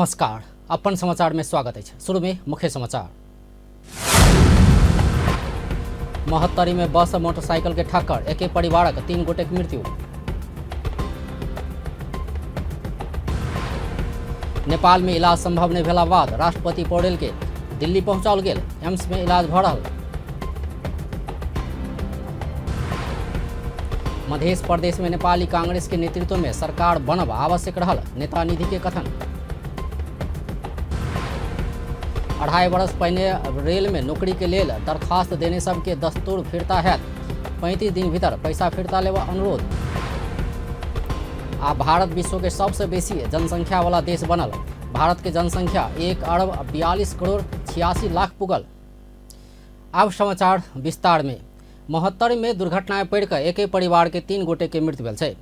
नमस्कार, अपन समाचार में स्वागत है। शुरू में मुख्य समाचार। महोत्तरी में बस और मोटरसाइकिल के ठक्कर, एक परिवारक 3 गोटे की मृत्यु। नेपाल में इलाज संभव नहीं भेला बाद राष्ट्रपति पौडेल के दिल्ली पहुंचाओल गेल, एम्स में इलाज भ रहल। मध्य प्रदेश में नेपाली कांग्रेस के नेतृत्व में सरकार बनब आवश्यक रहल, नेता निधि के कथन। 2.5 वर्ष पहले रेल में नौकरी के लेल दरखास्त देने सबके दस्तूर फिरता है, 35 दिन भीतर पैसा फिरता लेवा अनुरोध। आ भारत विश्व के सबसे बेसी जनसंख्या वाला देश बनल, भारत के जनसंख्या 1 अरब 42 करोड़ 86 लाख पुगल। अब समाचार विस्तार में। महोत्तरी में दुर्घटना पड़ कर एक परिवार के 3 गोटे के मृत्यु भेल छै।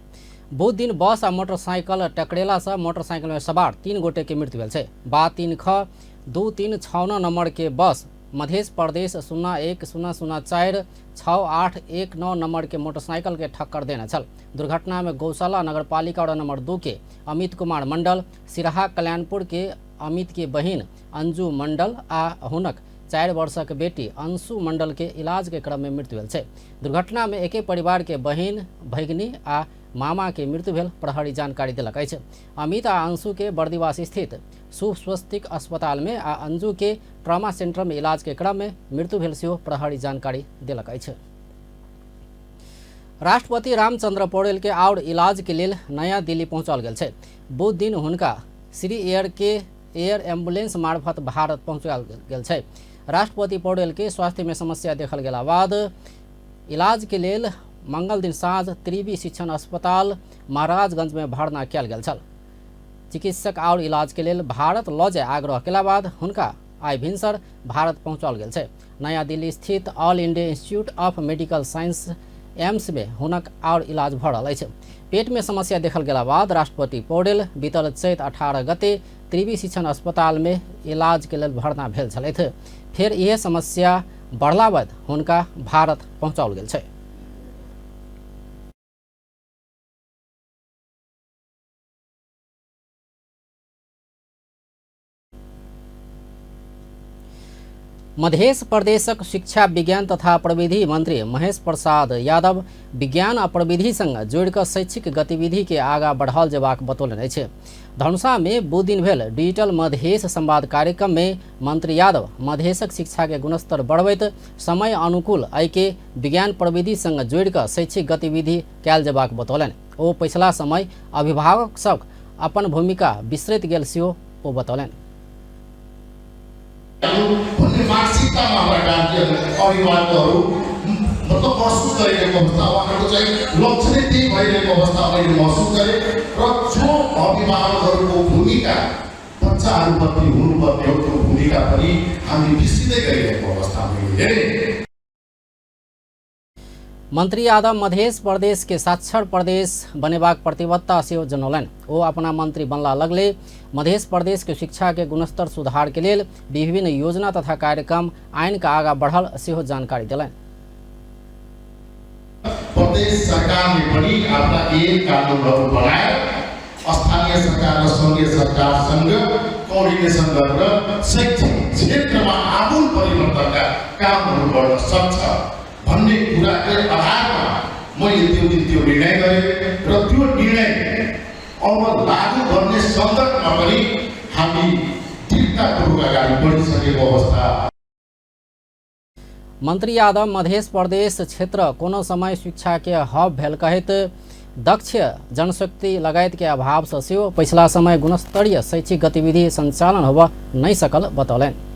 बुध दिन बस आ मोटरसाइकिल टकरेला से मोटरसाइकिल में सवार 3 गोटे के मृत्यु भेल छै। 3 ख 2369 नंबर के बस मध्य प्रदेश 010046 6819 नंबर के मोटरसाइकिल के ठक्कर देने छल। दुर्घटना में गौशाला नगरपालिका वार्ड नंबर 2 के अमित कुमार मंडल, सिराहा कल्याणपुर के अमित के बहिन अंजू मंडल आ हुनक 4 वर्षक बेटी अंशु मंडल के इलाज के क्रम में मृत्यु भेल छै। दुर्घटना में एक परिवार के बहिन, भगिनी आ मामा के मृत्यु भेल, प्रहरी जानकारी देलक अछि। अमित आ अंशु के बर्दिवास स्थित शुभ स्वस्तिक अस्पताल में आ अंजू के ट्रॉमा सेंटर में इलाज के क्रम में मृत्यु भेल सेहो प्रहरी जानकारी देलक अछि। राष्ट्रपति रामचंद्र पौडेल के और इलाज के लेल नया दिल्ली पहुंचाओल गेल छै। बुध दिन हुनका श्री एयर के एयर एम्बुलेंस मार्फत भारत पहुंचाओल गेल छै। राष्ट्रपति पौडेल के स्वास्थ्य में समस्या देखल गेला बाद इलाज के लेल मंगल दिन साँझ त्रिवी शिक्षण अस्पताल महाराजगंज में भर्ना कयल गेल छल। चिकित्सक और इलाज के लेल भारत लऽ जाय आग्रह केला बाद हुनका आइ भिनसर भारत पहुंचाओल गेल छै। नया दिल्ली स्थित all India institute of medical science AIIMS में हुनक और इलाज भ रहल अछि। पेट में समस्या देखल गेला बाद राष्ट्रपति पौडेल बीतल चैत 18 गते त्रिवी शिक्षण अस्पताल में इलाज के लेल भर्ना भेल छलथि। फिर यह समस्या बढ़ला बाद हुनका भारत पहुंचाओल गेल छै। मध्य प्रदेशक शिक्षा विज्ञान तथा प्रविधि मंत्री महेश प्रसाद यादव विज्ञान आ प्रविधि संग जोड़िक शैक्षिक गतिविधि के आगाँ बढ़ाओल जेबाक बतौलनि अछि। धनुषा में बुध दिन भेल डिजिटल मधेश संवाद कार्यक्रम में मंत्री यादव मधेशक शिक्षा के गुणस्तर बढ़बैत समय अनुकूल के विज्ञान प्रविधि संग जोड़िक शैक्षिक गतिविधि कयल जेबाक बतौलनि। ओ पिछला समय अभिभावक सब अपन भूमिका बिसरैत गेल सेहो ओ बतौलनि। मानसिकतामा हाम्रा गार्जियन अभिभावकहरू मतलब महसुस गरिरहेको अवस्था, उहाँहरूको चाहिँ लक्ष्य नै त्यही भइरहेको अवस्था मैले महसुस गरेँ र जो अभिभावकहरूको भूमिका बच्चाहरूप्रति हुनुपर्ने हो त्यो भूमिका पनि हामी बिर्सिँदै गइरहेको अवस्था मैले हेरेँ। मंत्री यादव मध्य प्रदेश के साक्षर प्रदेश बनेबाक प्रतिबद्धता सेहो जनौलनि। ओ अपना मंत्री बनला लगले मध्य प्रदेश के शिक्षा के गुणस्तर सुधार के लेल विभिन्न योजना तथा कार्यक्रम आइन का आगा बढ़ल सेहो जानकारी दिलनि। प्रदेश सरकारले पनि आफ्ना ऐन कानुनहरू बनाएर स्थानीय सरकार र संघीय सरकारसँग कोअर्डिनेसन गरेर शैक्षिक क्षेत्रमा आमूल परिवर्तनका कामहरू गर्न सक्छ भन्ने कुराको आधारमा मैले त्यो दिन त्यो निर्णय गरेँ र त्यो निर्णय अब लागू गर्ने सन्दर्भमा पनि हामी दृढतापूर्वक अगाडि बढिसकेको अवस्था। मंत्री यादव मध्य प्रदेश क्षेत्र कोनो समय शिक्षा के हब भेल कहैत दक्ष जनशक्ति लगायत के अभाव से सेहो पिछला समय गुणस्तरीय शैक्षिक गतिविधि संचालन होब नहीं सकल बतौलनि।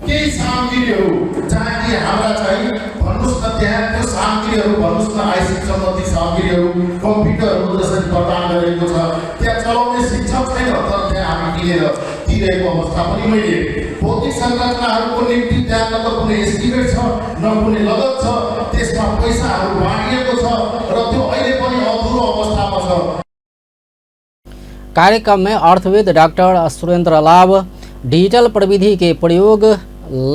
केही सामग्रीहरू जहाँ कि हाम्रा चाहिँ भन्नुहोस् न त्यहाँ त्यो सामग्रीहरू भन्नुहोस् न आइसिटी सम्बन्धी सामग्रीहरू कम्प्युटरहरू जसरी प्रदान गरिएको छ त्यहाँ चलाउने शिक्षक छैन, तर त्यहाँ हामी किनेर दिइरहेको अवस्था पनि मैले भौतिक संरचनाहरूको निम्ति त्यहाँ न त कुनै एस्टिमेट छ न कुनै लगत छ, त्यसमा पैसाहरू बाँडिएको छ र त्यो अहिले पनि अधुरो अवस्थामा छ। कार्यक्रम में अर्थविद डॉक्टर सुरेंद्र लाभ डिजिटल प्रविधि के प्रयोग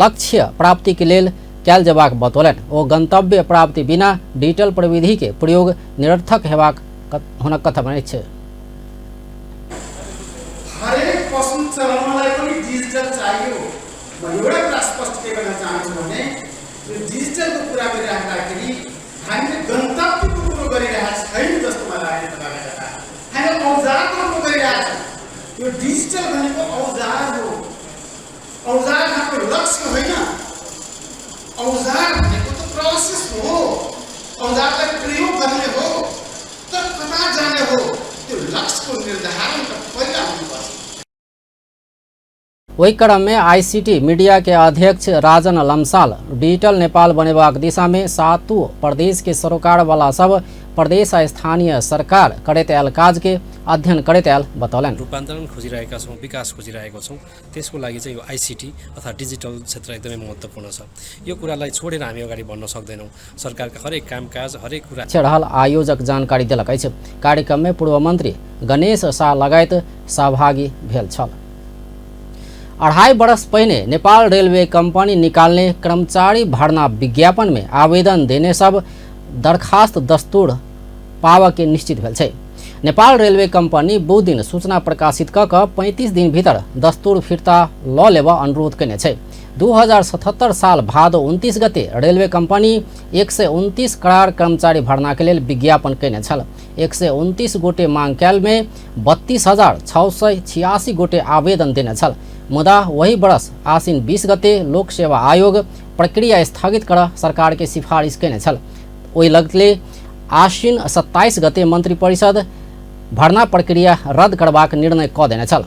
लक्ष्य प्राप्ति के लेल कयल जेबाक बतौलनि। ओ गंतव्य प्राप्ति बिना डिजिटल प्रविधि के प्रयोग निरर्थक हेबाक हुनक कथन अछि। चलाउनलाई पनि डिजिटल चाहियो। म एउटा कुरा स्पष्ट के गर्न चाहन्छु भने यो डिजिटलको कुरा गरिराख्दाखेरि हामीले गन्तव्यको कुरो गरिरहेका छैन जस्तो मलाई लाग्यो तपाईँलाई। हामीले औजारको कुरो गरिरहेका छौँ। यो डिजिटल भनेको औजार हो। औजार हाम्रो लक्ष्य होइन। औजार भनेको त प्रोसेस हो। औजारलाई प्रयोग गर्ने हो, तर कता जाने हो त्यो लक्ष्यको निर्धारण त पहिला हुनुपर्छ। वही क्रम में आईसीटी मीडिया के अध्यक्ष राजन लम्साल डिजिटल नेपाल बनेबाक दिशा में 7 प्रदेश के सरोकार वाला सब प्रदेश आ स्थानीय सरकार करैत आयल काज के अध्ययन करैत आयल बतौलन। रूपान्तरण खोजिरहेका छौँ, विकास खोजिरहेका छौँ। त्यसको लागि चाहिँ यो आईसीटी अथवा डिजिटल क्षेत्र एकदमै महत्त्वपूर्ण छ। यो कुरालाई छोडेर हामी अगाडि बढ्न सक्दैनौँ। सरकारका हरेक कामकाज हरेक कुरा रहल आयोजक जानकारी दिलक अछि। कार्यक्रम में पूर्व मंत्री गणेश शाह लगायत सहभागी भेल छल। 2.5 वर्ष पहले नेपाल रेलवे कंपनी निकालने कर्मचारी भर्ना विज्ञापन में आवेदन देने सब दरखास्त दस्तूर पाव के निश्चित भेल छै। नेपाल रेलवे कंपनी बुध दिन सूचना प्रकाशित क 35 दिन भीतर दस्तूर फिर्ता ल लेब अनुरोध केने छै। 2077 साल भादो 29 गते रेलवे कंपनी 129 करार कर्मचारी भर्ना के लिए विज्ञापन केने छल। 129 गोटे मांग कैल में 32,686 गोटे आवेदन देने छल। मुदा वही वर्ष आसिन 20 गते लोक सेवा आयोग प्रक्रिया स्थगित कर सरकार के सिफारिश केने छल। ओहि लगले आसिन 27 गते मंत्री परिषद भर्ना प्रक्रिया रद्द करबाक निर्णय क देने छल।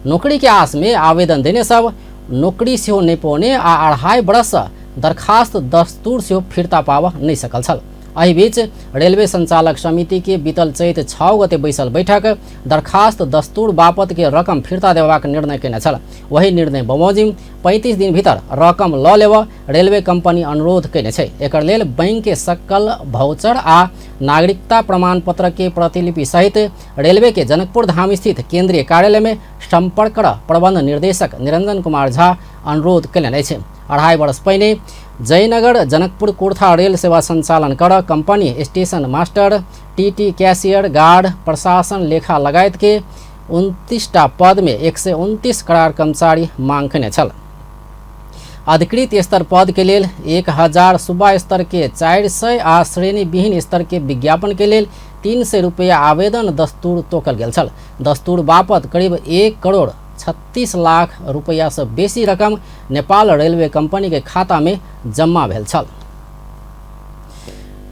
नौकरी के आस में आवेदन देने सब नौकरी सेहो नहीं पौने आ 2.5 वर्ष दरखास्त दस्तूर से फिर्ता पाव नहीं सकल छल। एहि बीच रेलवे संचालक समिति के बीतल चैत 6 गते बैसल बैठक दरखास्त दस्तूर बापत के रकम फिर्ता देबाक निर्णय केने छल। वही निर्णय बमोजिम 35 दिन भीतर रकम ल लेब रेलवे कंपनी अनुरोध केने छै। एकर लेल बैंक के सकल भाउचर आ नागरिकता प्रमाण पत्र के प्रतिलिपि सहित रेलवे के जनकपुर धाम स्थित केंद्रीय कार्यालय में संपर्क कर प्रबंध निर्देशक निरंजन कुमार झा अनुरोध केलनि अछि। 2.5 वर्ष पहले जयनगर जनकपुर कुर्था रेल सेवा संचालन कर company station master, TT, cashier, guard, प्रशासन, लेखा लगायत के 29टा पद में 129 करार कर्मचारी मांग केने छल। अधिकृत स्तर पद के लिए 1000 सूबा स्तर के 400 आ श्रेणी विहीन स्तर के विज्ञापन के लिए 300 रुपया आवेदन दस्तूर तोकल गेल छल। दस्तूर बापत करीब 1 करोड़ 36 लाख रुपया से बेसी रकम नेपाल रेलवे कंपनी के खाता में जमा भेल छल।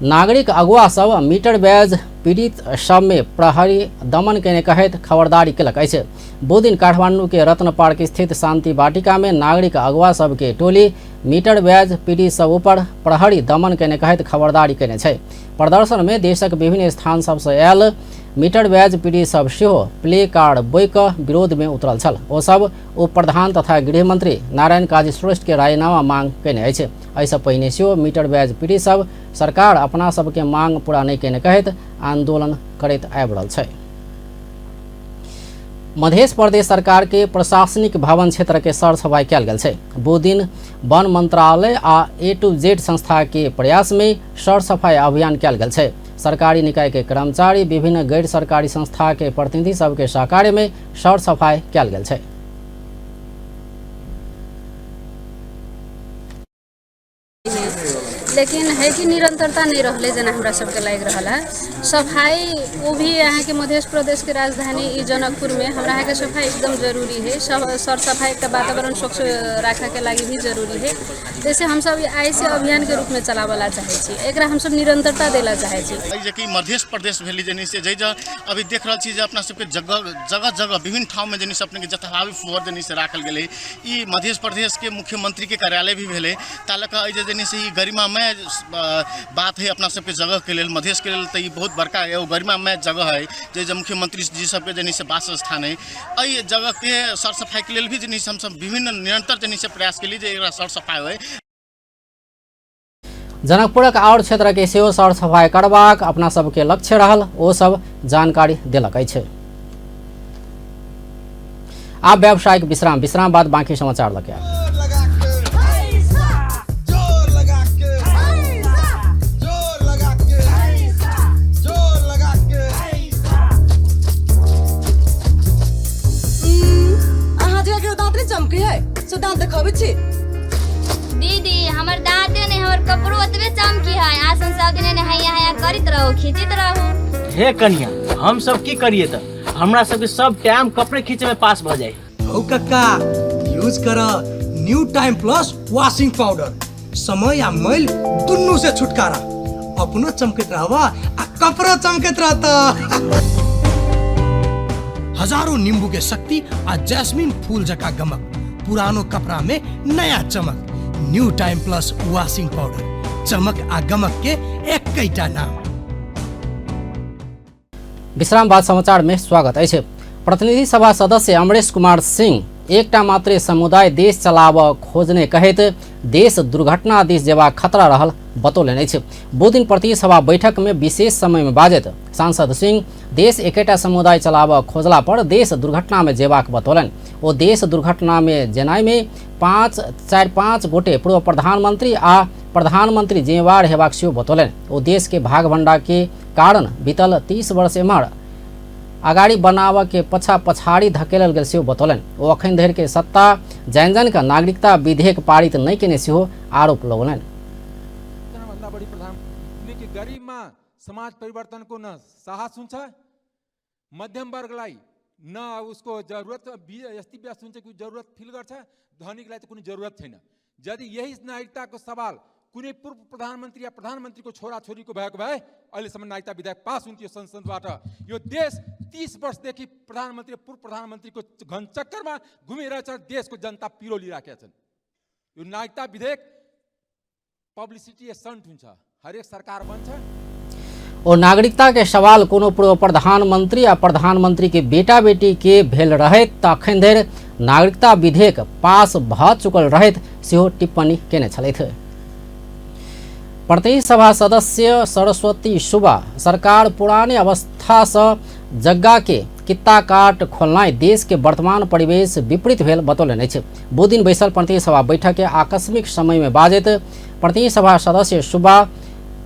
नागरिक अगुवा सब मीटर बैज पीड़ित सब में प्रहरी दमन केने कहत खबरदारी केलक अछि। बुध दिन काठमांडू के रत्न पार्क स्थित शांति वाटिका में नागरिक अगुवा सब के टोली मीटर बैज पीड़ित सब ऊपर प्रहरी दमन केने कहत खबरदारी केने छै। प्रदर्शन में देशक विभिन्न स्थान सबसे आयल मीटर बैज पीड़ित सब सेहो प्ले कार्ड बोइक विरोध में उतरल छल। ओ सब उप प्रधान तथा गृह मंत्री नारायण काजी श्रेष्ठ के राजीनामा मांग केने अछि। ऐसा पहिने सेहो मीटर बैज पीड़ित सब सरकार अपना सबके मांग पूरा नहीं केने कहत आंदोलन करैत आबि रहल छै। मध्य प्रदेश सरकार के प्रशासनिक भवन क्षेत्र के सर सफाई कयल गेल छै। बुध दिन वन मंत्रालय आ A to Z संस्था के प्रयास में सर सफाई अभियान कयल गेल छै। सरकारी निकाय के कर्मचारी, विभिन्न गैर सरकारी संस्था के प्रतिनिधि सबके सहकार्य में सर सफाई कयल गेल छै। लेकिन है कि निरंतरता नहीं रहले जना हमरा सबके लाग रहल है। सफाई वो भी यहाँ के मध्य प्रदेश के राजधानी ई जनकपुर में हमरा यहाँ के सफाई एकदम जरूरी है। सब सर सफाई का वातावरण स्वच्छ रखे के लगी भी जरूरी है। जैसे हम सब ऐसे अभियान के रूप में चलावला चाहे छी, एकरा हम सब निरंतरता देला चाहे छी। जेकि मध्य प्रदेश भेली जनी से जै अभी देख रहल छी जे अपना सबके जगह विभिन्न ठाव में जनी से अपने के जथाभावी फुहर जनी से राखल गेले। ई मध्य प्रदेश के मुख्यमंत्री के कार्यालय भी भेले तालक जनी से ई गरिमामय बात है अपना सबके जगह के लिए मधेश के लिए। तो ये बहुत बड़का एगो गरिमामय जगह है जे मुख्यमंत्री जी सबके जनी से वास स्थान है। अई जगह के सर सफाई के लिए भी जनी से हम सब विभिन्न निरंतर जनी से प्रयास के लिए सर सफाई हो। जनकपुरक और क्षेत्र के सेहो सर सफाई करबाक अपना सबके लक्ष्य रहल, ओ सब जानकारी देलक अछि। आब व्यावसायिक विश्राम बाद बाकी समाचार लगे। गजबे चमकी है। आसन सब दिन नहाया हाया करित रहो, खींचित रहो। हे कन्या, हम सब की करिए त? हमरा सबके सब टाइम कपड़े खींचे में पास भ जाए। ओ कक्का, यूज कर new time plus washing powder. समय या मैल दुन्नु से छुटकारा। अपनो चमकत रहवा आ कपड़ा चमकत रहता। हजारों नींबू के शक्ति आ जैस्मिन फूल जका गमक, पुरानो कपड़ा में नया चमक। New time plus washing powder, चमक आ गमक के एकैटा नाम। विश्राम बाद समाचार में स्वागत अछि। प्रतिनिधि सभा सदस्य अमरेश कुमार सिंह एकटा मात्रे समुदाय देश चलाब खोजने कहैत देश दुर्घटना दिस जेबाक खतरा रहल बतौलनि अछि। बुधदिन प्रतिनिधि सभा बैठक में विशेष समय में बाजैत सांसद सिंह देश एकेटा समुदाय चलाब खोजला पर देश दुर्घटना में जेबाक बतौलनि। ओ देश दुर्घटना में जेनाइ में 5 गोटे पूर्व प्रधानमंत्री आ प्रधानमंत्री जिम्मेवार हेबाक सेहो बतौलनि। ओ देश के भागभंडा के कारण बीतल 30 वर्ष एम्हर अगाड़ी बनाव के पछाड़ी धकेलल गेल सेहो बतौलनि। ओ अखन धरि के सत्ता जैन का नागरिकता विधेयक पारित नहीं केने सेहो आरोप लगौलनि। गरीबमा समाज परिवर्तनको न साहस हुन्छ, मध्यम वर्गलाई न उसको जरुरत यस्तै व्यस्त हुन्छ कि जरुरत फिल गर्छ, धनीलाई त कुनै जरुरत छैन। यदि यही नागरिकताको सवाल कुनै पूर्व प्रधानमन्त्री या प्रधानमन्त्रीको छोराछोरीको भएको भए अहिलेसम्म नागरिकता विधेयक पास हुन्थ्यो संसदबाट। यो देश 30 वर्षदेखि प्रधानमन्त्री पूर्व प्रधानमन्त्रीको घन चक्करमा घुमिरहेछ। देशको जनता पिरो लिइराखेका छन्। यो नागरिकता विधेयक पब्लिसिटी स्टन्ट हुन्छ, हरेक सरकार बन्छ। और नागरिकता के सवाल कोनो पूर्व प्रधानमंत्री या प्रधानमंत्री के बेटा बेटी के भेल रहैत त अखन धरि नागरिकता विधेयक पास भ चुकल रहैत सेहो टिप्पणी केने छलथि। प्रतिनिधि सभा सदस्य सरस्वती सुब्बा सरकार पुराने अवस्था से जग्गा के कित्ता काट खोलनाइ देश के वर्तमान परिवेश विपरीत भेल बतौलनि अछि। बुधदिन बैसल प्रतिनिधि सभा बैठक के आकस्मिक समय में बाजैत प्रतिनिधि सभा सदस्य सुब्बा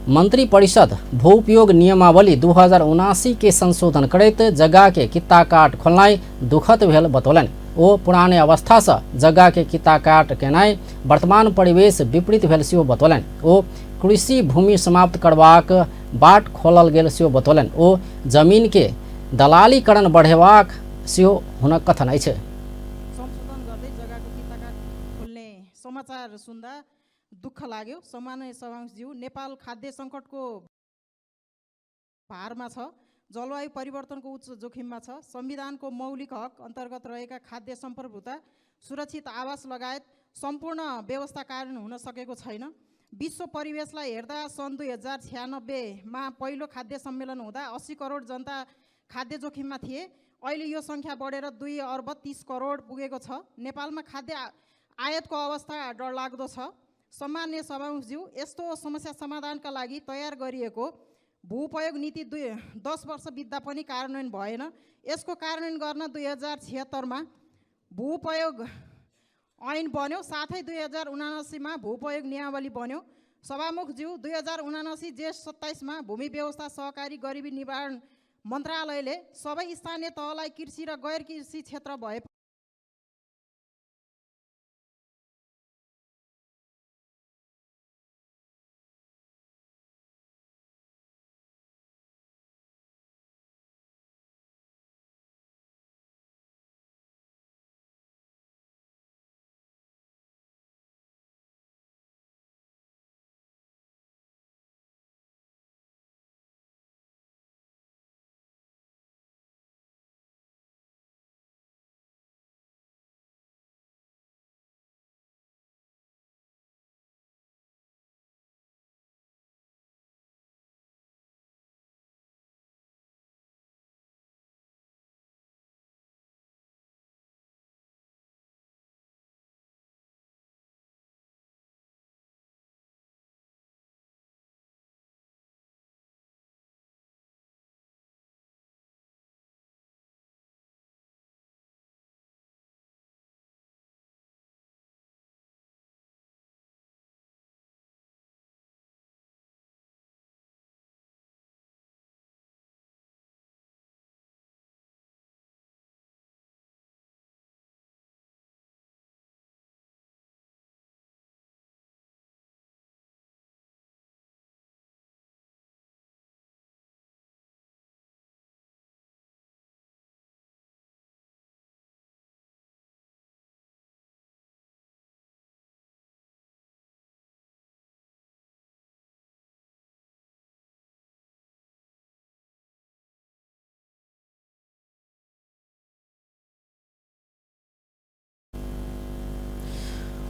मंत्री परिषद भू उपयोग नियमावली 2079 के संशोधन करैत जगह के कित्ता काट खोलनाइ दुखद भेल बतौलनि। ओ पुराने अवस्था से जगह के कित्ता काट केनाइ वर्तमान परिवेश विपरीत भेल सेहो बतौलनि। ओ कृषि भूमि समाप्त करबाक बाट खोलल गेल सेहो बतौलनि। ओ जमीन के दलालीकरण बढ़ेबाक सेहो हुनक कथन अछि। संशोधन गर्दै जग्गाको कित्ता काट खोल्ने समाचार सुन्दा दुःख लाग्यो। सामान्य सभाज्यू, नेपाल खाद्य सङ्कटको भारमा छ, जलवायु परिवर्तनको उच्च जोखिममा छ। संविधानको मौलिक हक अन्तर्गत रहेका खाद्य सम्प्रभुता, सुरक्षित आवास लगायत सम्पूर्ण व्यवस्था कार्यान्वयन हुन सकेको छैन। विश्व परिवेशलाई हेर्दा सन् 2096 मा पहिलो खाद्य सम्मेलन हुँदा 80 करोड जनता खाद्य जोखिममा थिए। अहिले यो सङ्ख्या बढेर 2 अर्ब 30 करोड पुगेको छ। नेपालमा खाद्य आयातको अवस्था डरलाग्दो छ। सामान्य सभाज्यू, यस्तो समस्या समाधानका लागि तयार गरिएको भूउपयोग नीति 10 वर्ष बित्दा पनि कार्यान्वयन भएन। यसको कार्यान्वयन गर्न 2076 मा भूउपयोग ऐन बन्यो, साथै 2079 मा भूउपयोग नियमावली बन्यो। सभामुखज्यू, 2079 जेठ 27 मा भूमि व्यवस्था सहकारी गरिबी निवारण मन्त्रालयले सबै स्थानीय तहलाई कृषि र गैर कृषि क्षेत्र भए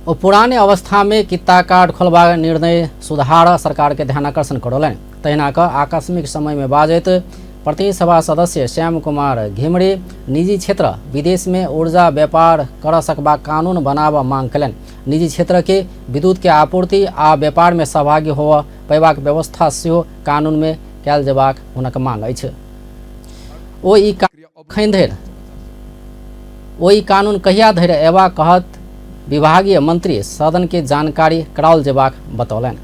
और पुराने अवस्था में कित्ता कार्ड खोलवा निर्णय सुधार सरकार के ध्यानाकर्षण करोलन। तहिनाक आकस्मिक समय में बाजित प्रतिनिधि सभा सदस्य श्याम कुमार घिमरे निजी क्षेत्र विदेश में ऊर्जा व्यापार कर सकबा कानून बनाब मांग कलन। निजी क्षेत्र के विद्युत के आपूर्ति आ व्यापार में सहभागी हो पैबाक व्यवस्था सेहो कानून में कयल जेबाक हुनक मांग अछि। ओ ई कानून कहिया धरि अयबा कहत विभागीय मंत्री सदन के जानकारी कराओल जेबाक बतौलन।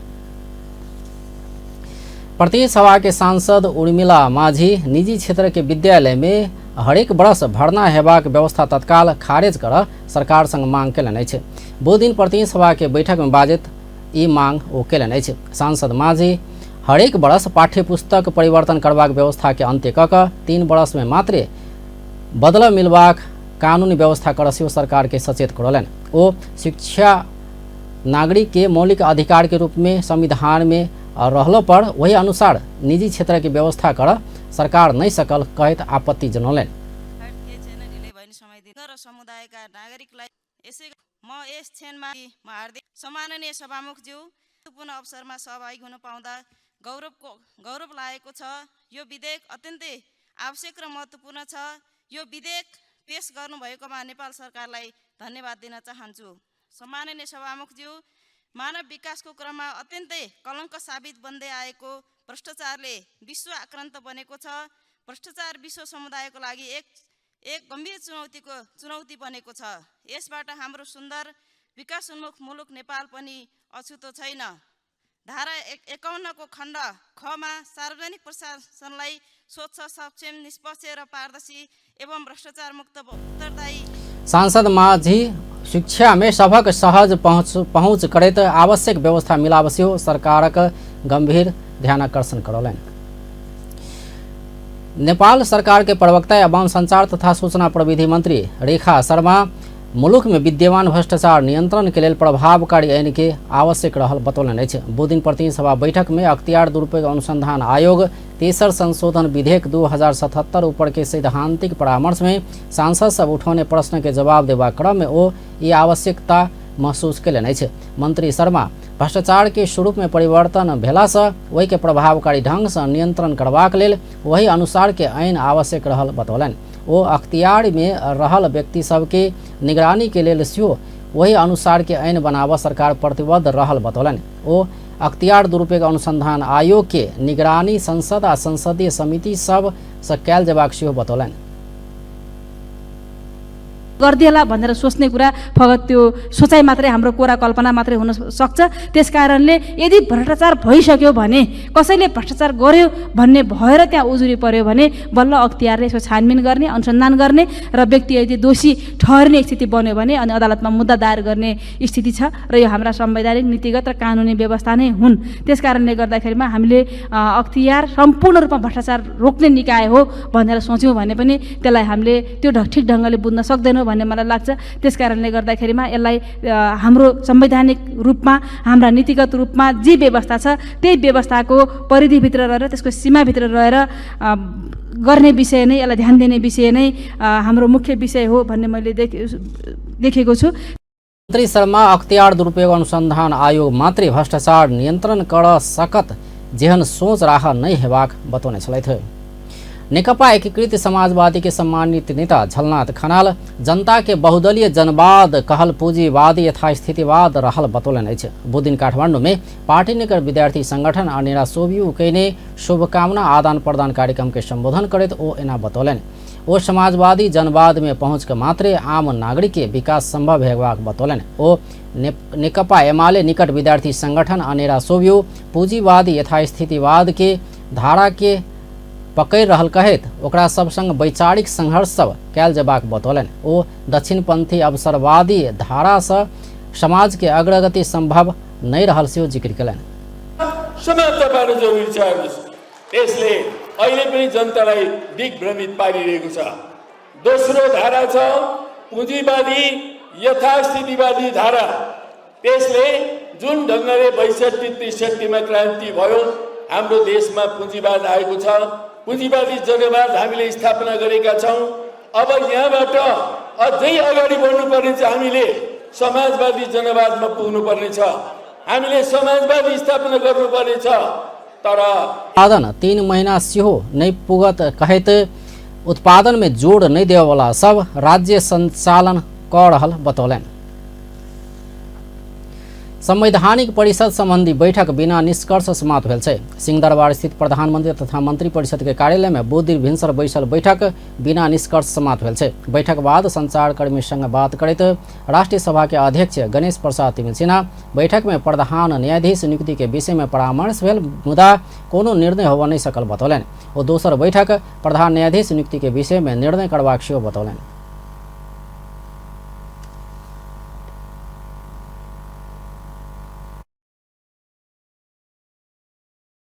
प्रतिनिधि सभा के सांसद उर्मिला माझी निजी क्षेत्र के विद्यालय में हरेक वर्ष भर्ना हेबाक व्यवस्था तत्काल खारिज कर सरकार संग मांग कयलनि अछि। दू दिन प्रतिनिधि सभा के बैठक में बाजित ई मांग ओ कयलनि अछि। सांसद माझी हरेक वर्ष पाठ्यपुस्तक परिवर्तन करबाक व्यवस्था के अंत्य कऽ कऽ 3 वर्ष में मात्र बदल मिलबाक कानूनी व्यवस्था कर सेहो सरकार के सचेत करौलन। ओ शिक्षा नागरिक के मौलिक अधिकार के रूप में संविधान में रहलो पर वही अनुसार निजी क्षेत्र की व्यवस्था कर सरकार नहीं सकल कहत आपत्ति जनौलन। समुदायका नागरिकलाई म यस क्षणमा हार्दिक सम्माननीय सभामुखज्यू पूर्ण अवसरमा सहभागी हुन पाउँदा गौरव लागेको छ। यो विधेयक अत्यन्तै आवश्यक र महत्त्वपूर्ण छ। यो विधेयक पेश गर्नुभएकोमा नेपाल सरकारलाई धन्यवाद दिन चाहन्छु। सम्माननीय सभामुखज्यू, मानव विकासको क्रममा अत्यन्तै कलङ्क साबित बन्दै आएको भ्रष्टाचारले विश्व आक्रान्त बनेको छ। भ्रष्टाचार विश्व समुदायको लागि एक गम्भीर चुनौती बनेको छ। यसबाट हाम्रो सुन्दर विकासोन्मुख मुलुक नेपाल पनि अछुतो छैन। धारा 51 को खण्ड खमा सार्वजनिक प्रशासनलाई स्वच्छ, सक्षम, निष्पक्ष र पारदर्शी एवं भ्रष्टाचार मुक्त उत्तरदायी। सांसद माझी शिक्षा में सबक सहज पहुँच करैत आवश्यक व्यवस्था मिलाब सेहो सरकारक गंभीर ध्यानाकर्षण करौलन। नेपाल सरकार के प्रवक्ता एवं संचार तथा सूचना प्रविधि मंत्री रेखा शर्मा मुलुक में विद्यमान भ्रष्टाचार नियंत्रण के लिए प्रभावकारी ऐन के आवश्यक रहल बतौलन अछि। दू दिन प्रतिनिधि सभा बैठक में अख्तियार दुरुपयोग अनुसंधान आयोग तेसर संशोधन विधेयक 2077 ऊपर के सैद्धांतिक परामर्श में सांसद सब उठौने प्रश्न के जवाब देवा क्रम में वो ये आवश्यकता महसूस कयलनि अछि। मंत्री शर्मा भ्रष्टाचार के स्वरूप में परिवर्तन भेला से वही के प्रभावकारी ढंग से नियंत्रण करबाक लेल वही अनुसार के ऐन आवश्यक रहल बतौलन। वो अख्तियार में रहल व्यक्ति सबके निगरानी के लेल सेहो वही अनुसार के ऐन बनाबऽ सरकार प्रतिबद्ध रहल बतौलन। वो अख्तियार दुरुपयोग अनुसंधान आयोग के निगरानी संसद आ संसदीय समिति सब से कयल जेबाक सेहो बतौलन। गर्दिएला भनेर सोच्ने कुरा फगत त्यो सोचाइ मात्रै हाम्रो कोरा कल्पना मात्रै हुन सक्छ। त्यसकारणले यदि भ्रष्टाचार भइसक्यो भने, कसैले भ्रष्टाचार गर्यो भन्ने भएर त्यहाँ उजुरी पर्यो भने बल्ल अख्तियारले यसको छानबिन गर्ने, अनुसन्धान गर्ने र व्यक्ति यदि दोषी ठहरिने स्थिति बन्यो भने अनि अदालतमा मुद्दा दायर गर्ने स्थिति छ र यो हाम्रा संवैधानिक, नीतिगत र कानुनी व्यवस्था नै हुन्। त्यसकारणले गर्दाखेरिमा हामीले अख्तियार सम्पूर्ण रूपमा भ्रष्टाचार रोक्ने निकाय हो भनेर सोच्यौँ भने पनि त्यसलाई हामीले त्यो ठिक ढङ्गले बुझ्न सक्दैनौँ भन्ने मलाई लाग्छ। त्यसकारणले गर्दाखेरिमा यसलाई हाम्रो संवैधानिक रूपमा, हाम्रा नीतिगत रूपमा जे व्यवस्था छ त्यही व्यवस्थाको परिधिभित्र रहेर, त्यसको सीमाभित्र रहेर गर्ने विषय नै, यसलाई ध्यान दिने विषय नै हाम्रो मुख्य विषय हो भन्ने मैले देखेको छु। मंत्री शर्मा अख्तियार दुरुपयोग अनुसंधान आयोग मात्रै भ्रष्टाचार नियंत्रण कर सकत जेहन सोच राह नहीं हेबाक बतौने छलथि। नेकपा एकीकृत समाजवादी के सम्मानित नेता झलनाथ खनाल जनता के बहुदलीय जनवाद कहल पूंजीवादी यथास्थितिवाद रहल बतौलन अछि। बुधदिन काठमाडौँ में पार्टी निकर विद्यार्थी संगठन आ नेरा सोभियू कईने शुभकामना आदान प्रदान कार्यक्रम के संबोधन करत ओ एना बतौलन। ओ समाजवादी जनवाद में पहुँच के मात्रे आम नागरिक के विकास संभव हेबाक बतौलन। ओ नेकपा एमाले निकट विद्यार्थी संगठन आ नेरा सोभियू पूंजीवादी यथास्थितिवाद के धारा के पकड़ रहल कहत ओकरा सब संग वैचारिक संघर्ष सब कयल जेबाक बतौलन। ओ दक्षिणपंथी अवसरवादी धारा से समाज के अग्रगति संभव नहीं रहल सेहो जिक्र कयलनि। समानता पार्न जरुरी छ। यसले अहिले पनि जनतालाई दिग्भ्रमित पारिरहेको छ। दोस्रो धारा छ पुँजीवादी यथास्थितिवादी धारा। त्यसले जुन ढङ्गले 62-63 मा क्रान्ति भयो, हाम्रो देशमा पुँजीवाद आएको छ। पुँजीवादी जनवाद हामीले स्थापना गरेका छौँ। अब यहाँबाट अझै अगाडि बढ्नुपर्ने छ। हामीले समाजवादी जनवादमा पुग्नुपर्ने छ। हामीले समाजवादी स्थापना गर्नुपर्ने छ। तर उत्पादन 3 महीना सिहो नहीं पुगत कहत उत्पादन में जोड़ नहीं देवे वाला सब राज्य संचालन कर रहल बतौलन। संवैधानिक परिषद संबंधी बैठक बिना निष्कर्ष समाप्त भेल छै। सिंहदरबार स्थित प्रधानमंत्री तथा मंत्री परिषद के कार्यालय में बुध दिन भिनसर बैसल बैठक बिना निष्कर्ष समाप्त भेल छै। बैठक बाद संचारकर्मी संग बात करते राष्ट्रीय सभा के अध्यक्ष गणेश प्रसाद तिमिल सिन्हा बैठक में प्रधान न्यायाधीश नियुक्ति के विषय में परामर्श भेल मुदा कोनो निर्णय होबा नहीं सकल बतौलन। ओ दोसर बैठक प्रधान न्यायाधीश नियुक्ति के विषय में निर्णय करबाक सेहो बतौलन।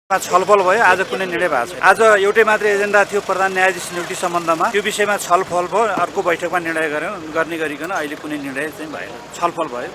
छलफल भयो। आज कुनै निर्णय भएको छैन। आज एउटै मात्र एजेन्डा थियो प्रधान न्यायाधीश नियुक्ति सम्बन्धमा। त्यो विषयमा छलफल भयो। अर्को बैठकमा निर्णय गर्ने गरिकन अहिले कुनै निर्णय चाहिँ भएन, छलफल भयो।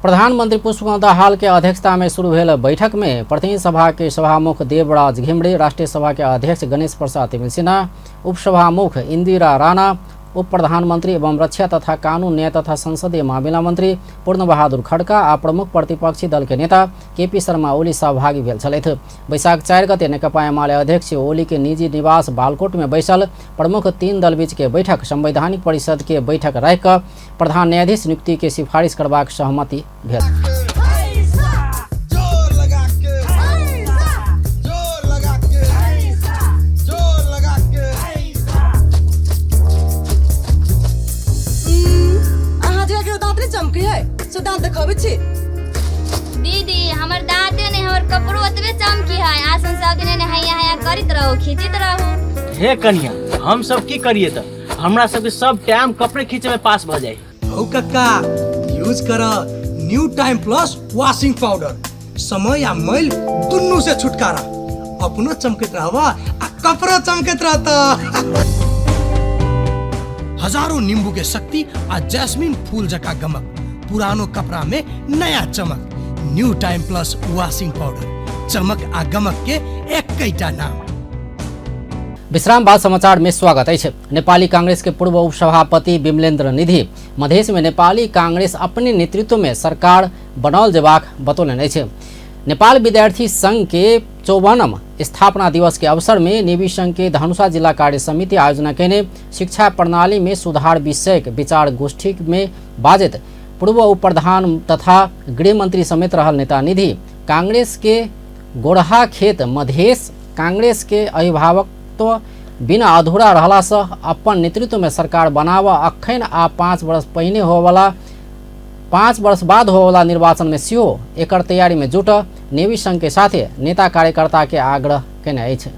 प्रधानमंत्री पुष्पकमल दाहाल के अध्यक्षता में शुरू भेल बैठक में प्रतिनिधि सभा के सभामुख देवराज घिमरे, राष्ट्रीय सभा के अध्यक्ष गणेश प्रसाद तिमिल सिन्हा, उपसभामुख इंदिरा राणा, उप प्रधानमंत्री एवं रक्षा तथा कानून न्याय तथा संसदीय मामिला मंत्री पूर्ण बहादुर खड्का आ प्रमुख प्रतिपक्षी दल के नेता केपी शर्मा ओली सहभागी भेल छलथि। वैशाख 4 गते नेकपा एमाले अध्यक्ष ओली के निजी निवास बालकोट में बैसल प्रमुख 3 दल बीच के बैठक संवैधानिक परिषद के बैठक राख प्रधान न्यायाधीश नियुक्ति के सिफारिश करबाक सहमति भेल। दीदी हमर दाँते ने हमर कपड़ो ओतबे चमकी है। आसन सब दिन ने हैया करित रहो, खींचित रहो। हे कन्या, हम सब की करिए त हमरा सब के सब टाइम कपड़े खींचे में पास भ जाए। ओ कक्का यूज कर new time plus washing powder. समय या मैल दुन्नु से छुटकारा। अपनो चमकत रहवा आ कपड़ा चमकत रहता। हजारों नींबू के शक्ति आ जैस्मिन फूल जका गमक, पुरानो कपड़ा में नया चमक। New time plus washing powder, चमक आ गमक के एकैटा नाम। विश्राम बाद समाचार में स्वागत है। नेपाली कांग्रेस के पूर्व उपसभापति विमलेन्द्र निधि मधेश में नेपाली कांग्रेस अपने नेतृत्व में सरकार बनाओल जेबाक बतौलन अछि। नेपाल विद्यार्थी संघ के 54वां स्थापना दिवस के अवसर में नेवी संघ के धनुषा जिला कार्य समिति आयोजना केने शिक्षा प्रणाली में सुधार विषयक विचार गोष्ठी में बाजित पूर्व उप प्रधान तथा गृह मंत्री समेत रहल नेता निधि कांग्रेस के गोरहा खेत मधेश कांग्रेस के अभिभावकत्व बिना अधूरा रहला से अपन नेतृत्व में सरकार बनावा अखन आ 5 वर्ष पहिने होवाला 5 वर्ष बाद होवाला निर्वाचन में सेहो एकर तैयारी में जुट नेवी संघ के साथे नेता कार्यकर्ता के आग्रह केने अछि।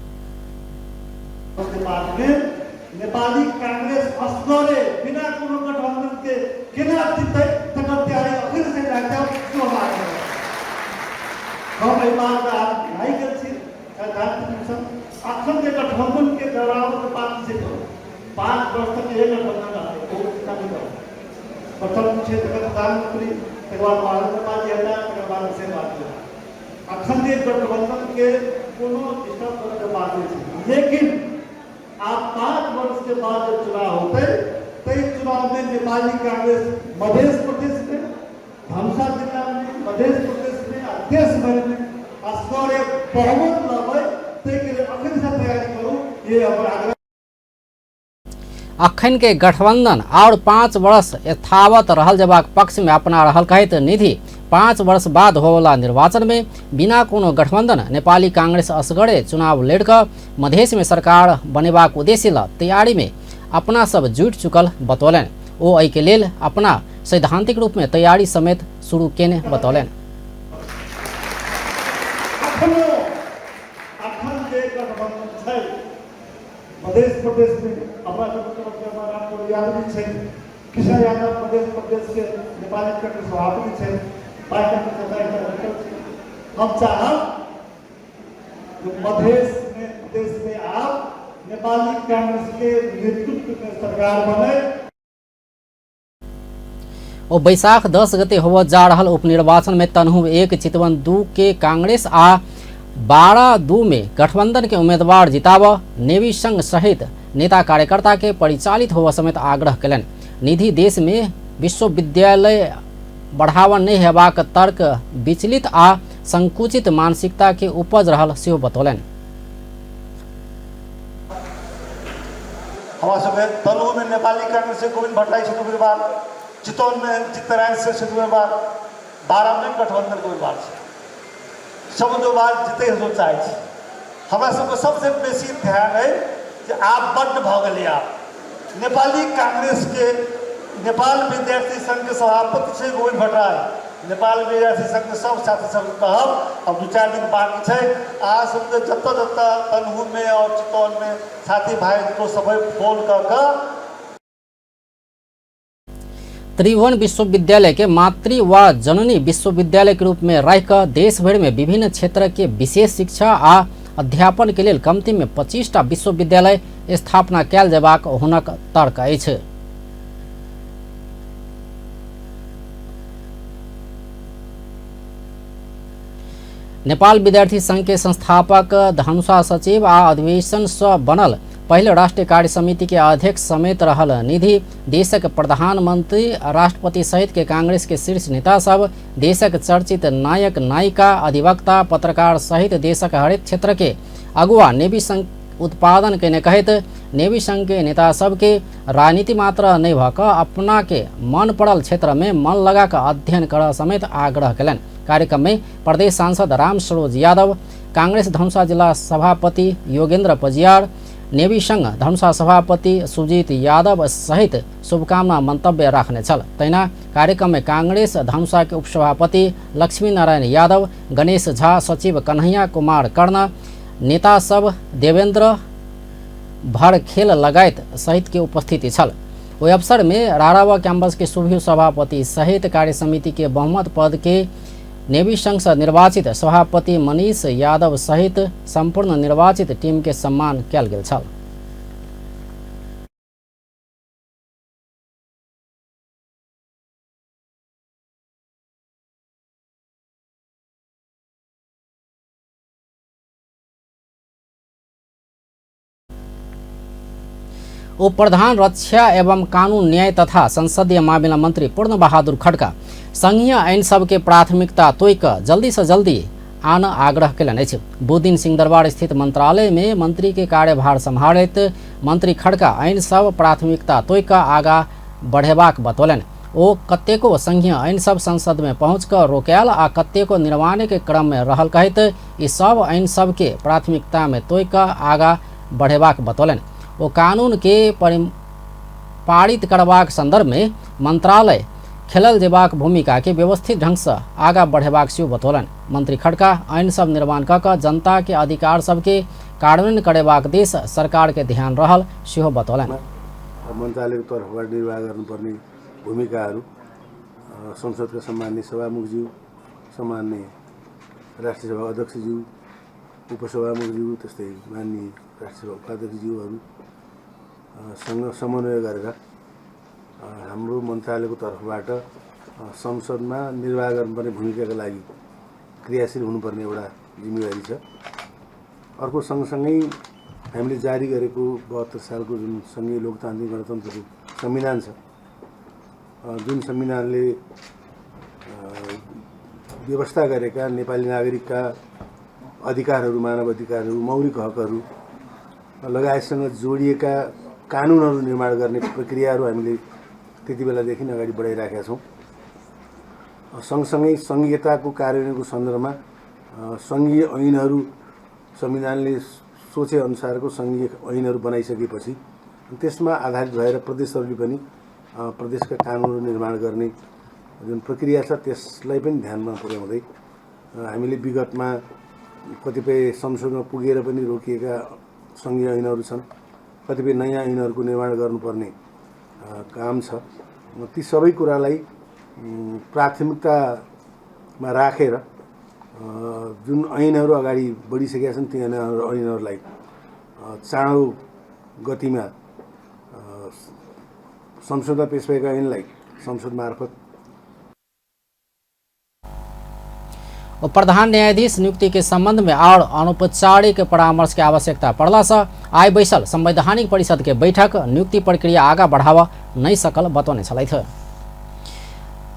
नेपाली कांग्रेस असगरे बिना कोनो गठबंधन के केना जितै तकर तैयारी अखन से राख्छौ जो बात है। हम ईमानदार नहीं कर छी राजनीति अखन के गठबंधन के दौरान के बात से 5 वर्ष तक एक गठबंधन रहे वो कभी करो प्रथम क्षेत्र का प्रधानमंत्री तकर बाद महाराष्ट्र जिला तकर बाद से बात है। अखन के गठबंधन के कोनो डिस्टर्ब करे के बात नहीं, लेकिन आप 5 वर्ष के बाद जब चुनाव होते कई चुनाव में नेपाली कांग्रेस मध्य प्रदेश में, धनुषा जिला में, मध्य प्रदेश में, देश भर में असगरे बहुमत लगे तै के अखन से तैयारी करूं ये हमारा आग्रह। अखन के गठबंधन और 5 वर्ष यथावत रहल जबाक पक्ष में अपना रहल कहत निधि 5 वर्ष बाद होवला निर्वाचन में बिना कोनो गठबंधन नेपाली कांग्रेस असगरे चुनाव लड़ कर मधेश में सरकार बनेबाक उद्देश्य ल तैयारी में अपना सब जुट चुकल बतौलन। ओ एहि के लेल अपना सैद्धांतिक रूप में तैयारी समेत शुरू केने बतौलन। मध्य प्रदेश में अपना रामपुर यादव जी किशन यादव मध्य प्रदेश के नेपाली कांग्रेस सभापति हैं, पार्टी हम चाहब मध्य प्रदेश में आप नेपाली कांग्रेस के नेतृत्व में सरकार बने। ओ बैसाख 10 गते होवत जा रहल उपनिर्वाचन में तनहु 1 चितवन 2 के कांग्रेस आ 12-2 में गठबंधन के उम्मीदवार जिताव नेवी संघ सहित नेता कार्यकर्ता के परिचालित होबा समेत आग्रह कयलनि। निधि देश में विश्वविद्यालय बढ़ावा नहीं हेबाक तर्क विचलित आ संकुचित मानसिकता के उपज रहल सेहो बतौलनि। हमारा सब तनु में नेपाली कांग्रेस से गोविंद भट्टराई से उम्मीदवार, चितौन में चित्तरायन से उम्मीदवार, बारह में गठबंधन के उम्मीदवार सब जो बात जीते हो चाहे हमारा सबको सबसे बेसी ध्यान है कि आप बड्ड भगलिए। आप नेपाली कांग्रेस के नेपाल विद्यार्थी संघ के सभापति से गोविंद भट्टराई, नेपाल विद्यार्थी संघ के सब साथी सब कहब अब 2-4 दिन बाकी है। आज सबके जत्ता जत्ता तनहू में और चितौन में साथी भाई को सब फोन कर त्रिभुवन विश्वविद्यालय के मातृ व जननी विश्वविद्यालय के रूप में रह देश भर में विभिन्न क्षेत्र के विशेष शिक्षा आ अध्यापन के लिए कमती में 25टा विश्वविद्यालय स्थापना कयल जेबाक हुनक तर्क अछि। नेपाल विद्यार्थी संघ के संस्थापक धनुषा सचिव आ अधिवेशन से बनल पहले राष्ट्रीय कार्य समिति के अध्यक्ष समेत रहल निधि देशक प्रधानमंत्री राष्ट्रपति सहित के कांग्रेस के शीर्ष नेता सब देशक चर्चित नायक नायिका अधिवक्ता पत्रकार सहित देशक हरेक क्षेत्र के अगुआ नेवी संघ उत्पादन के कहत नेवी संघ के नेता सब के राजनीति मात्र नहीं भक अपना के मन पड़ल क्षेत्र में मन लगा कर अध्ययन कर समेत आग्रह कलन। कार्यक्रम में प्रदेश सांसद राम सरोज यादव, कांग्रेस धनुषा जिला सभापति योगेंद्र पजियार, नेवी संघ धनुषा सभापति सुजीत यादव सहित शुभकामना मंतव्य राखने छल। तैना कार्यक्रम में कांग्रेस धनुषा के उपसभापति लक्ष्मी नारायण यादव, गणेश झा, सचिव कन्हैया कुमार कर्ण, नेता सब देवेंद्र भरखेल लगायत सहित के उपस्थिति छल। ओहि अवसर में रारावा कैंपस के शुभ सभापति सहित कार्य समिति के बहुमत पद के नेवी संघ से निर्वाचित सभापति मनीष यादव सहित संपूर्ण निर्वाचित टीम के सम्मान कयल गेल छल। उप प्रधान रक्षा एवं कानून न्याय तथा संसदीय मामला मंत्री पूर्ण बहादुर खड्का संघीय ऐन सब के प्राथमिकता तोयक जल्दी से जल्दी आन आग्रह कयलनि अछि। बुधदिन सिंहदरबार स्थित मंत्रालय में मंत्री के कार्यभार सम्हारैत मंत्री खड्का ऐन सब प्राथमिकता तोयक आगा बढ़ेबाक बतौलनि। ओ कतेको संघीय ऐन सब संसद में पहुँच कर रोकायल आ कतेको निर्माण के क्रम में रहल कहत ई सब ऐन सब के प्राथमिकता में तोयक आगा बढ़ेबाक बतौलनि। ओ कानून के पारित करबाक संदर्भ में मंत्रालय खेलल जेबाक भूमिका के व्यवस्थित ढंग से आगा बढ़ेबाक सेहो बतौलनि। मंत्री खड्का ऐन सब निर्माण कऽ जनता के अधिकार सबके कार्यान्वयन करेबाक देश सरकार के ध्यान रहल सेहो बतौलनि। मन्त्रालयको तर्फबाट निर्वाह गर्नुपर्ने भूमिकाहरू संसदका सम्माननीय सभामुखज्यू, सम्माननीय राष्ट्रिय सभा अध्यक्षज्यू, उपसभामुखज्यू, त्यस्तै माननीय राष्ट्रिय सभा उपाध्यक्षज्यूहरू सँग समन्वय गरेर हाम्रो मन्त्रालयको तर्फबाट संसदमा निर्वाह गर्नुपर्ने भूमिकाका लागि क्रियाशील हुनुपर्ने एउटा जिम्मेवारी छ। अर्को सँगसँगै हामीले जारी गरेको 72 सालको जुन संघीय लोकतान्त्रिक गणतन्त्रको संविधान छ, जुन संविधानले व्यवस्था गरेका नेपाली नागरिकका अधिकारहरू, मानव अधिकारहरू, मौलिक हकहरू लगायतसँग जोडिएका कानुनहरू निर्माण गर्ने प्रक्रियाहरू हामीले त्यति बेलादेखि अगाडि बढाइराखेका छौँ। सँगसँगै सङ्घीयताको कार्यान्वयनको सन्दर्भमा सङ्घीय ऐनहरू संविधानले सोचे अनुसारको सङ्घीय ऐनहरू बनाइसकेपछि त्यसमा आधारित भएर प्रदेशहरूले पनि प्रदेशका कानुनहरू निर्माण गर्ने जुन प्रक्रिया छ त्यसलाई पनि ध्यानमा पुर्याउँदै हामीले विगतमा कतिपय संशोधनमा पुगेर पनि रोकिएका सङ्घीय ऐनहरू छन्, कतिपय नयाँ ऐनहरूको निर्माण गर्नुपर्ने काम छ। ती सबै कुरालाई प्राथमिकतामा राखेर जुन ऐनहरू अगाडि बढिसकेका छन् ती ऐनहरूलाई चाँडो गतिमा संसदमा पेश भएका ऐनलाई संसद मार्फत और प्रधान न्यायाधीश नियुक्ति के संबंध में और अनौपचारिक परामर्श की आवश्यकता पड़ला से आइ बैसल संवैधानिक परिषद के बैठक नियुक्ति प्रक्रिया आगा बढ़ावा नहीं सकल बतौने छलैथ।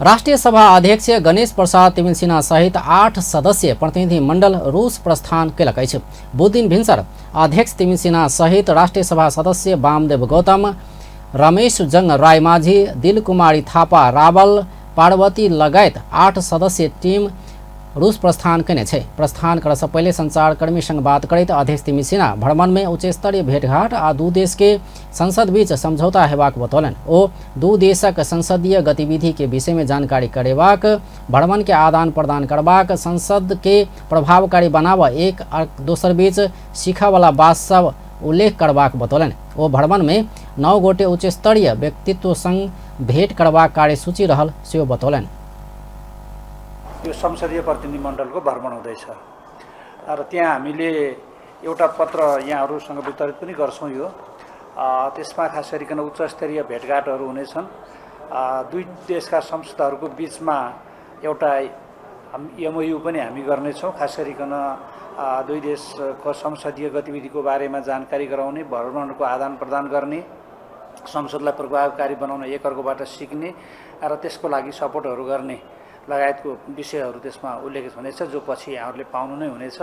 राष्ट्रिय सभा अध्यक्ष गणेश प्रसाद तिमिल सिन्हा सहित 8 सदस्यीय प्रतिनिधि मंडल रूस प्रस्थान कयलक अछि। बुध दिन भिनसर अध्यक्ष तिमिल सिन्हा सहित राष्ट्रिय सभा सदस्य वामदेव गौतम, रमेश जंग राय माझी, दिल कुमारी थापा रावल, पार्वती लगायत 8 सदस्यीय टीम रूस प्रस्थान कने छै। प्रस्थान करऽ से पहले संचारकर्मी संग बात करैत अध्यक्ष तिमिल सिन्हा भ्रमण में उच्च स्तरीय भेंटघाट आ दू देश के संसद बीच समझौता हेबाक बतौलन। ओ दू देशक संसदीय गतिविधि के विषय में जानकारी करेबाक, भ्रमण के आदान प्रदान करबाक, संसद के प्रभावकारी बनावा, एक दोसर बीच सीखा वाला बात सब उल्लेख करबाक बतौलन। ओ भ्रमण में 9 गोटे उच्च स्तरीय व्यक्तित्व संग भेंट करबाक कार्यसूची रहल सेहो बतौलन। यो संसदीय प्रतिनिधिमण्डलको भ्रमण हुँदैछ र त्यहाँ हामीले एउटा पत्र यहाँहरूसँग वितरित पनि गर्छौँ। यो त्यसमा खास गरिकन उच्च स्तरीय भेटघाटहरू हुनेछन्। दुई देशका संसदहरूको बिचमा एउटा एमओयू पनि हामी गर्नेछौँ। खास गरिकन दुई देशको संसदीय गतिविधिको बारेमा जानकारी गराउने, भ्रमणको आदान प्रदान गर्ने, संसदलाई प्रभावकारी बनाउन एकअर्कोबाट सिक्ने र त्यसको लागि सपोर्टहरू गर्ने लगायतको विषयहरू त्यसमा उल्लेखित हुनेछ, जो पछि यहाँहरूले पाउनु नै हुनेछ।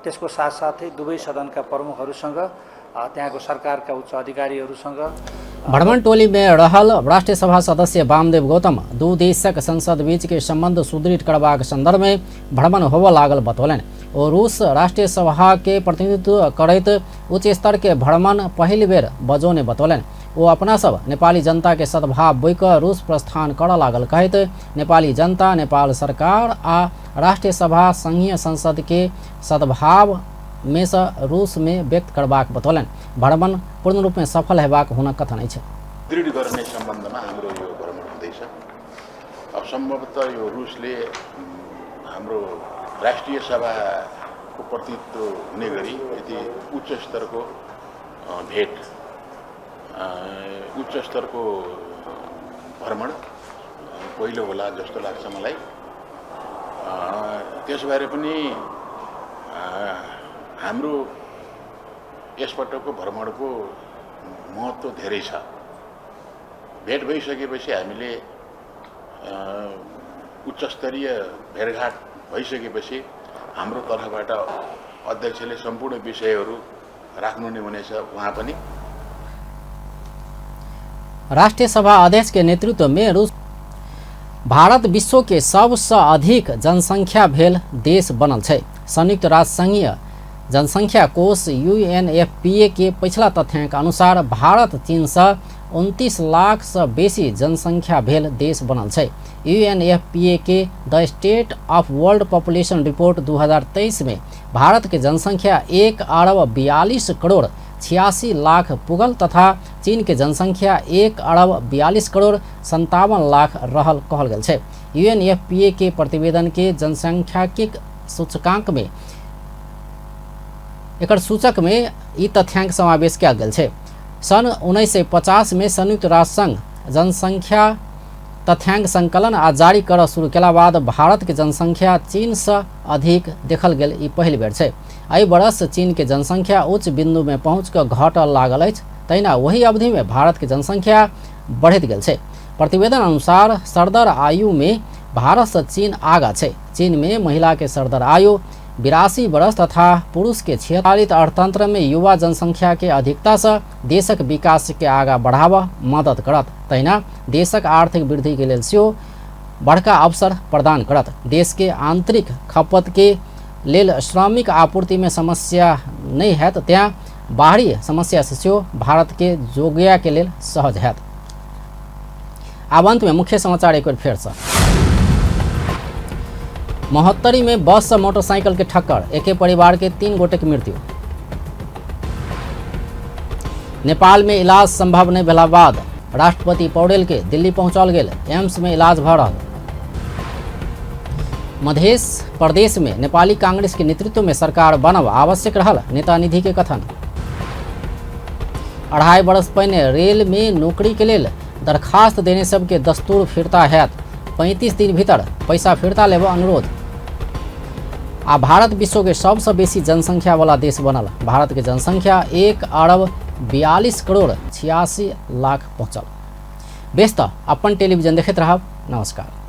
त्यसको साथसाथै दुवै सदनका प्रमुखहरूसँग, त्यहाँको सरकारका उच्च अधिकारीहरूसँग भ्रमण टोली में रहल राष्ट्रीय सभा सदस्य वामदेव गौतम दू देशक संसद बीच के संबंध सुदृढ़ करबाक संदर्भ में भ्रमण होबऽ लागल बतौलन। और रूस राष्ट्रीय सभा के प्रतिनिधित्व करैत उच्च स्तर के भ्रमण पहिल बेर बजौने बतौलन। वो अपना सब नेपाली जनता के सद्भाव बोइक रूस प्रस्थान करऽ लागल कहैत नेपाली जनता, नेपाल सरकार आ राष्ट्रीय सभा संघीय संसद के सद्भाव में से रूस में व्यक्त करबाक बतौलन। भ्रमण पूर्ण रूप में सफल हेबाक हुन कथन अछि। दृढ गर्ने सम्बन्धमा हाम्रो यो भ्रमण हुँदैछ। अब सम्भवतः यो रुसले हाम्रो राष्ट्रिय सभाको प्रतिनिधित्व हुने गरी यति उच्च स्तरको भेट, उच्च स्तरको भ्रमण पहिलो होला जस्तो लाग्छ मलाई। त्यसबारे पनि हाम्रो यसपटकको भ्रमणको महत्त्व धेरै छ। भेट भइसकेपछि हामीले उच्च स्तरीय भेटघाट भइसकेपछि हाम्रो तर्फबाट अध्यक्षले सम्पूर्ण विषयहरू राख्नु नै हुनेछ। उहाँ पनि राष्ट्रीय सभा अध्यक्ष के नेतृत्व में रूस भारत विश्व के सबसे अधिक जनसंख्या भेल देश बनल छै। संयुक्त राष्ट्र संघीय जनसंख्या कोष UNFPA के पिछला तथ्याङ्क अनुसार भारत चीन से 29 लाख से बेसी जनसंख्या भेल देश बनल छै। UNFPA के the state of world population report 2023 में भारत के जनसंख्या 1 अरब 42 करोड़ 86 लाख पुगल तथा चीन के जनसंख्या 1 अरब 42 करोड़ 57 लाख रहल कहल गेल छै। UNFPA के प्रतिवेदन के जनसंख्याकिक सूचकांक में एकर सूचक में ई तथ्यांक समावेश किया गेल छै। सन 1950 में संयुक्त राष्ट्र संघ जनसंख्या तथ्यांक संकलन आ जारी कर शुरू केला बाद भारत के जनसंख्या चीन से अधिक देखल गेल ई पहिल बेर छै। एहि बरस चीन के जनसंख्या उच्च बिंदु में पहुँच कऽ घटऽ लागल अछि, तहिना वही अवधि में भारत के जनसंख्या बढ़ैत गेल छै। प्रतिवेदन अनुसार सरदर आयु में भारत से चीन आगा छै। चीन में महिला के सरदर आयु 82 वर्ष तथा पुरुष के 46। अर्थतंत्र में युवा जनसंख्या के अधिकता से देशक विकास के आगा बढ़ावा मदद करत, तहिना देशक आर्थिक वृद्धि के लेल सेहो बड़का अवसर प्रदान करत। देश के आंतरिक खपत के लेल श्रमिक आपूर्ति में समस्या नहीं है, त्यहाँ बाहरी समस्या से सेहो भारत के जोगिया के लेल सहज है। अब अंत में मुख्य समाचार एक बार फिर से। महोत्तरी में बस से मोटरसाइकिल के ठक्कर, एके परिवार के 3 गोटे की मृत्यु। नेपाल में इलाज संभव नहीं भेला बाद राष्ट्रपति पौडेल के दिल्ली पहुंचाल गेल, एम्स में इलाज भ रहा। मध्य प्रदेश में नेपाली कांग्रेस के नेतृत्व में सरकार बनब आवश्यक रहल, नेता निधि के कथन। 2.5 वर्ष पहले रेल में नौकरी के लेल दरखास्त देने सबके दस्तूर फिरता हैत, 35 दिन भीतर पैसा फिरता लेब अनुरोध। आ भारत विश्व के सबसे बेसी जनसंख्या वाला देश बनल। भारत के जनसंख्या 1 अरब 42 करोड़ 86 लाख पहुँचल। बेस त अपन टेलीविजन देखते रहब। नमस्कार।